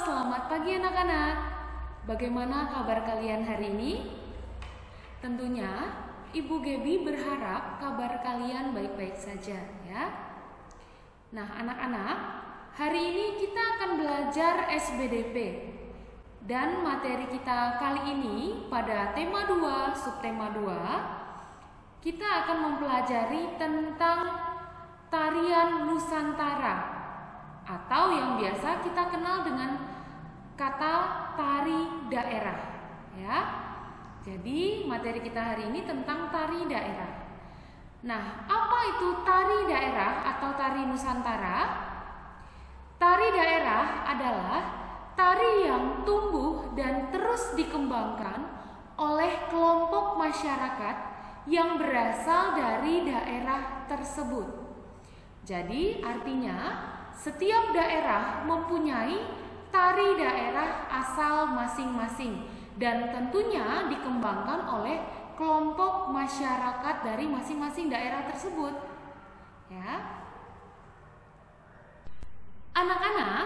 selamat pagi anak-anak. Bagaimana kabar kalian hari ini? Tentunya Ibu Gebi berharap kabar kalian baik-baik saja ya. Nah anak-anak, hari ini kita akan belajar SBDP. Dan materi kita kali ini pada tema 2, subtema 2, kita akan mempelajari tentang tarian Nusantara atau yang biasa kita kenal dengan kata tari daerah ya. Jadi materi kita hari ini tentang tari daerah. Nah, apa itu tari daerah atau tari Nusantara? Tari daerah adalah tari yang tumbuh dan terus dikembangkan oleh kelompok masyarakat yang berasal dari daerah tersebut. Jadi artinya setiap daerah mempunyai tari daerah asal masing-masing dan tentunya dikembangkan oleh kelompok masyarakat dari masing-masing daerah tersebut. Ya. Anak-anak,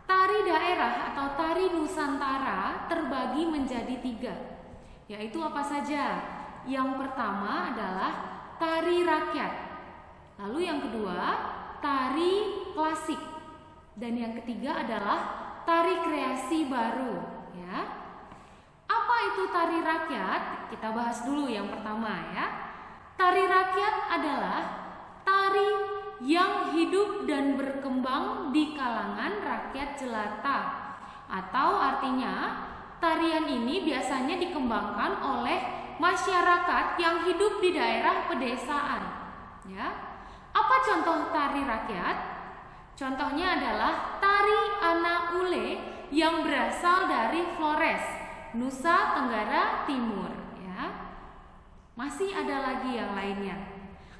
tari daerah atau tari Nusantara terbagi menjadi 3, yaitu apa saja? Yang pertama adalah tari rakyat, lalu yang kedua tari klasik, dan yang ketiga adalah tari kreasi baru ya. Apa itu tari rakyat? Kita bahas dulu yang pertama ya. Tari rakyat adalah tari yang hidup dan berkembang di kalangan rakyat jelata, atau artinya tarian ini biasanya dikembangkan oleh masyarakat yang hidup di daerah pedesaan ya. Apa contoh tari rakyat? Contohnya adalah tari Anak Ule yang berasal dari Flores, Nusa Tenggara Timur ya. Masih ada lagi yang lainnya.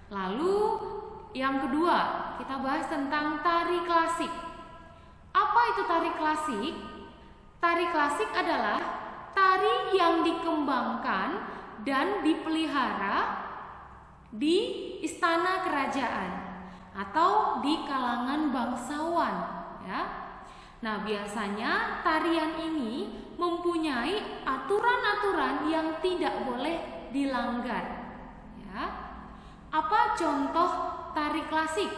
Lalu yang kedua, kita bahas tentang tari klasik. Apa itu tari klasik? Tari klasik adalah tari yang dikembangkan dan dipelihara di istana kerajaan atau di kalangan bangsawan ya. Nah, biasanya tarian ini mempunyai aturan-aturan yang tidak boleh dilanggar ya. Apa contoh tari klasik?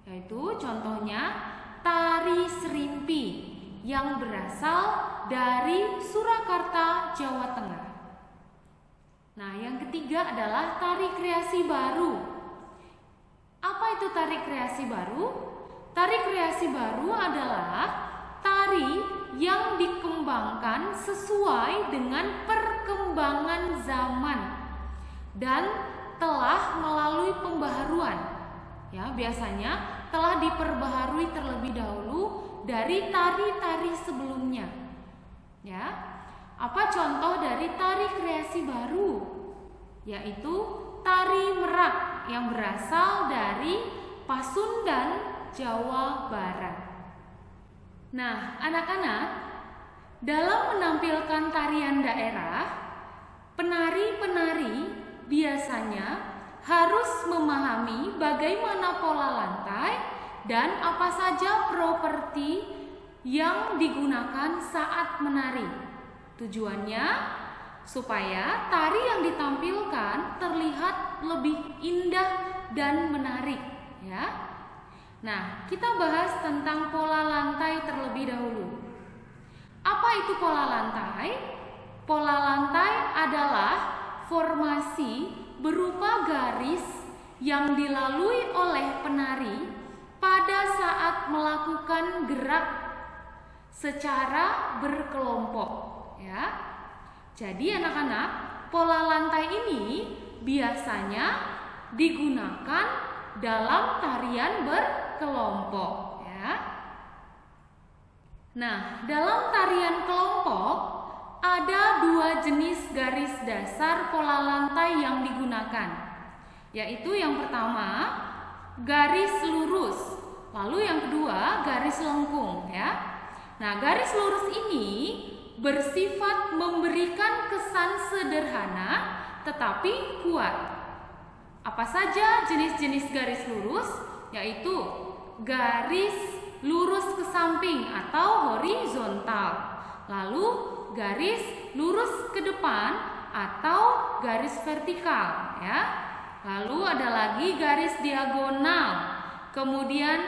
Yaitu contohnya tari Serimpi yang berasal dari Surakarta, Jawa Tengah. Nah, yang ketiga adalah tari kreasi baru. Apa itu tari kreasi baru? Tari kreasi baru adalah tari yang dikembangkan sesuai dengan perkembangan zaman dan telah melalui pembaharuan. Ya, biasanya telah diperbaharui terlebih dahulu dari tari-tari sebelumnya. Ya. Apa contoh dari tari kreasi baru? Yaitu tari merak yang berasal dari Pasundan, Jawa Barat. Nah, anak-anak, dalam menampilkan tarian daerah, penari-penari biasanya harus memahami bagaimana pola lantai dan apa saja properti yang digunakan saat menari. Tujuannya supaya tari yang ditampilkan terlihat lebih indah dan menarik ya. Nah, kita bahas tentang pola lantai terlebih dahulu. Apa itu pola lantai? Pola lantai adalah formasi berupa garis yang dilalui oleh penari pada saat melakukan gerak secara berkelompok ya. Jadi anak-anak, pola lantai ini biasanya digunakan dalam tarian berkelompok ya. Nah, dalam tarian kelompok ada 2 jenis garis dasar pola lantai yang digunakan, yaitu yang pertama garis lurus, lalu yang kedua garis lengkung ya. Nah, garis lurus ini bersifat memberikan kesan sederhana tetapi kuat. Apa saja jenis-jenis garis lurus? Yaitu garis lurus ke samping atau horizontal. Lalu garis lurus ke depan atau garis vertikal, ya. Lalu ada lagi garis diagonal, kemudian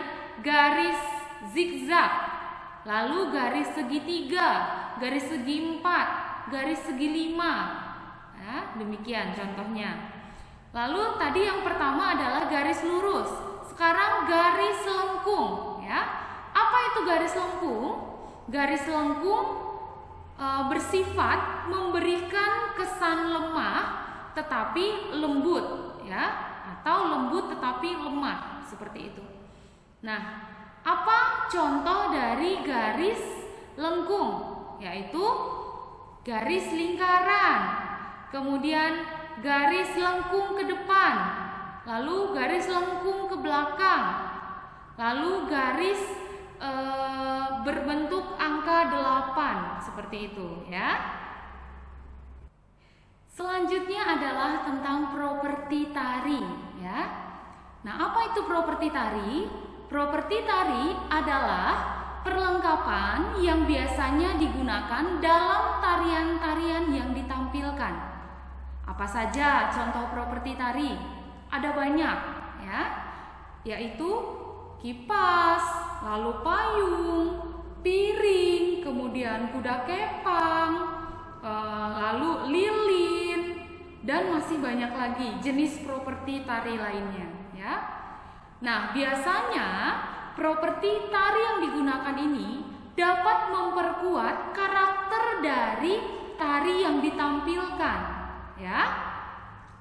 garis zigzag, lalu garis segitiga, garis segi 4, garis segi 5. Ya, demikian contohnya. Lalu tadi yang pertama adalah garis lurus. Sekarang garis lengkung, ya. Apa itu garis lengkung? Garis lengkung bersifat memberikan kesan lemah tetapi lembut, ya, atau lembut tetapi lemah, seperti itu. Nah, apa contoh dari garis lengkung? Yaitu garis lingkaran, kemudian garis lengkung ke depan, lalu garis lengkung ke belakang, lalu garis berbentuk angka 8, seperti itu, ya. Selanjutnya adalah tentang properti tari, ya. Nah, apa itu properti tari? Properti tari adalah perlengkapan yang biasanya digunakan dalam tarian-tarian yang ditampilkan. Apa saja contoh properti tari? Ada banyak, ya, yaitu kipas, lalu payung, piring, kemudian kuda kepang, lalu lilin, dan masih banyak lagi jenis properti tari lainnya, ya. Nah, biasanya properti tari yang digunakan ini dapat memperkuat karakter dari tari yang ditampilkan, ya.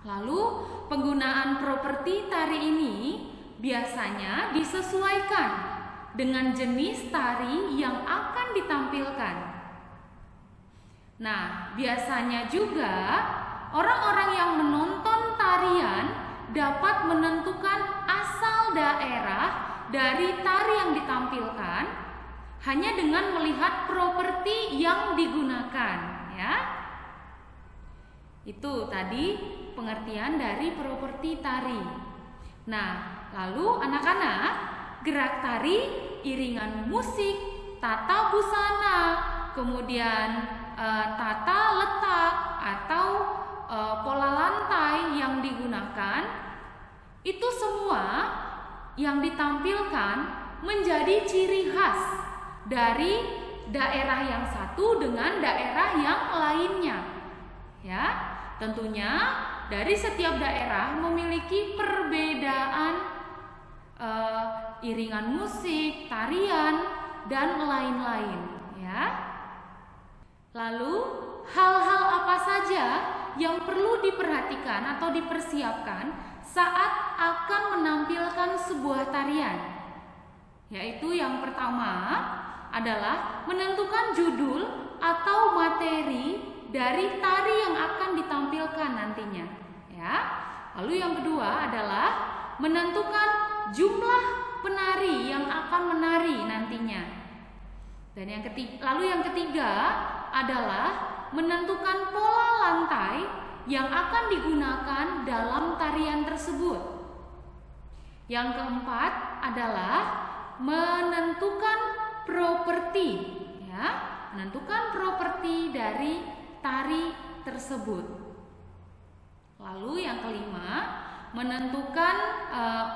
Lalu penggunaan properti tari ini biasanya disesuaikan dengan jenis tari yang akan ditampilkan. Nah, biasanya juga orang-orang yang menonton tarian dapat menentukan asal daerah dari tari yang ditampilkan hanya dengan melihat properti yang digunakan, ya. Itu tadi pengertian dari properti tari. Nah, lalu anak-anak, gerak tari, iringan musik, tata busana, kemudian tata letak atau pola lantai yang digunakan, itu semua yang ditampilkan menjadi ciri khas dari daerah yang satu dengan daerah yang lainnya, ya. Tentunya dari setiap daerah memiliki perbedaan iringan musik, tarian, dan lain-lain, ya. Lalu hal-hal apa saja yang perlu diperhatikan atau dipersiapkan saat akan menampilkan sebuah tarian? Yaitu yang pertama adalah menentukan judul atau materi dari tari yang akan ditampilkan nantinya, ya. Lalu yang kedua adalah menentukan jumlah penari yang akan menari nantinya. Dan lalu yang ketiga adalah menentukan pola lantai yang akan digunakan dalam tarian tersebut. Yang keempat adalah menentukan properti, ya, menentukan properti dari tari tersebut. Lalu yang kelima, menentukan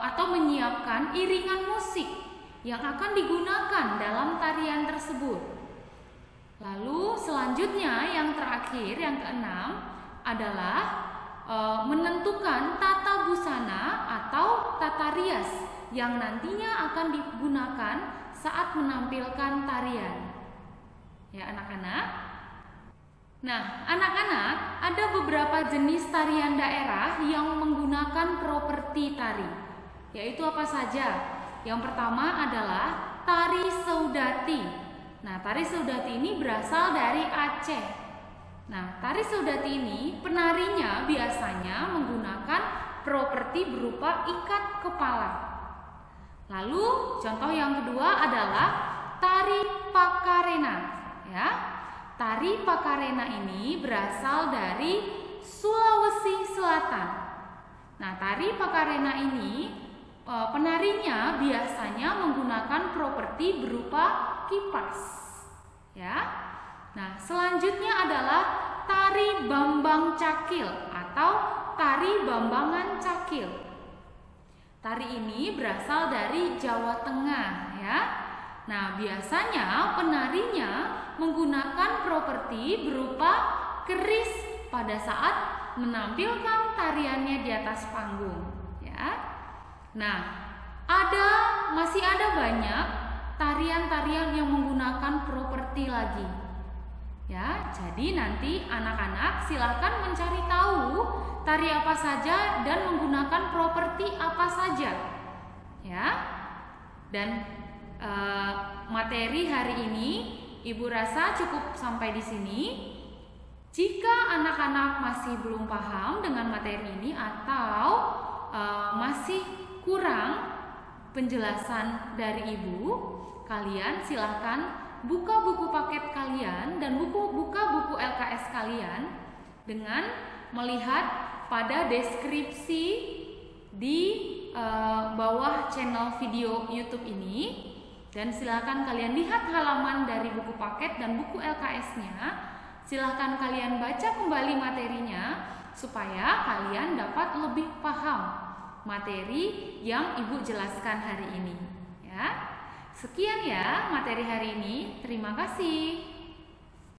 atau menyiapkan iringan musik yang akan digunakan dalam tarian tersebut. Lalu selanjutnya yang terakhir, yang keenam adalah menentukan tata busana atau tata rias yang nantinya akan digunakan saat menampilkan tarian. Ya, anak-anak. Nah, anak-anak, ada beberapa jenis tarian daerah yang menggunakan properti tari. Yaitu apa saja? Yang pertama adalah tari Saudati. Nah, tari Saudati ini berasal dari Aceh. Nah, tari Saudati ini penarinya biasanya menggunakan properti berupa ikat kepala. Lalu contoh yang kedua adalah tari Pakarena, ya. Tari Pakarena ini berasal dari Sulawesi Selatan. Nah, tari Pakarena ini penarinya biasanya menggunakan properti berupa kipas, ya. Nah, selanjutnya adalah tari Bambang Cakil atau tari Bambangan Cakil. Tari ini berasal dari Jawa Tengah, ya. Nah, biasanya penarinya menggunakan properti berupa keris pada saat menampilkan tariannya di atas panggung, ya. Nah, masih ada banyak tarian-tarian yang menggunakan properti lagi. Ya, jadi nanti anak-anak silahkan mencari tahu tari apa saja dan menggunakan properti apa saja. Ya. Dan materi hari ini Ibu rasa cukup sampai di sini. Jika anak-anak masih belum paham dengan materi ini atau masih kurang penjelasan dari Ibu, kalian silahkan buka buku paket kalian dan buka buku LKS kalian dengan melihat pada deskripsi di bawah channel video YouTube ini, dan silahkan kalian lihat halaman dari buku paket dan buku LKS-nya. Silahkan kalian baca kembali materinya supaya kalian dapat lebih paham materi yang Ibu jelaskan hari ini, ya. Sekian ya materi hari ini. Terima kasih.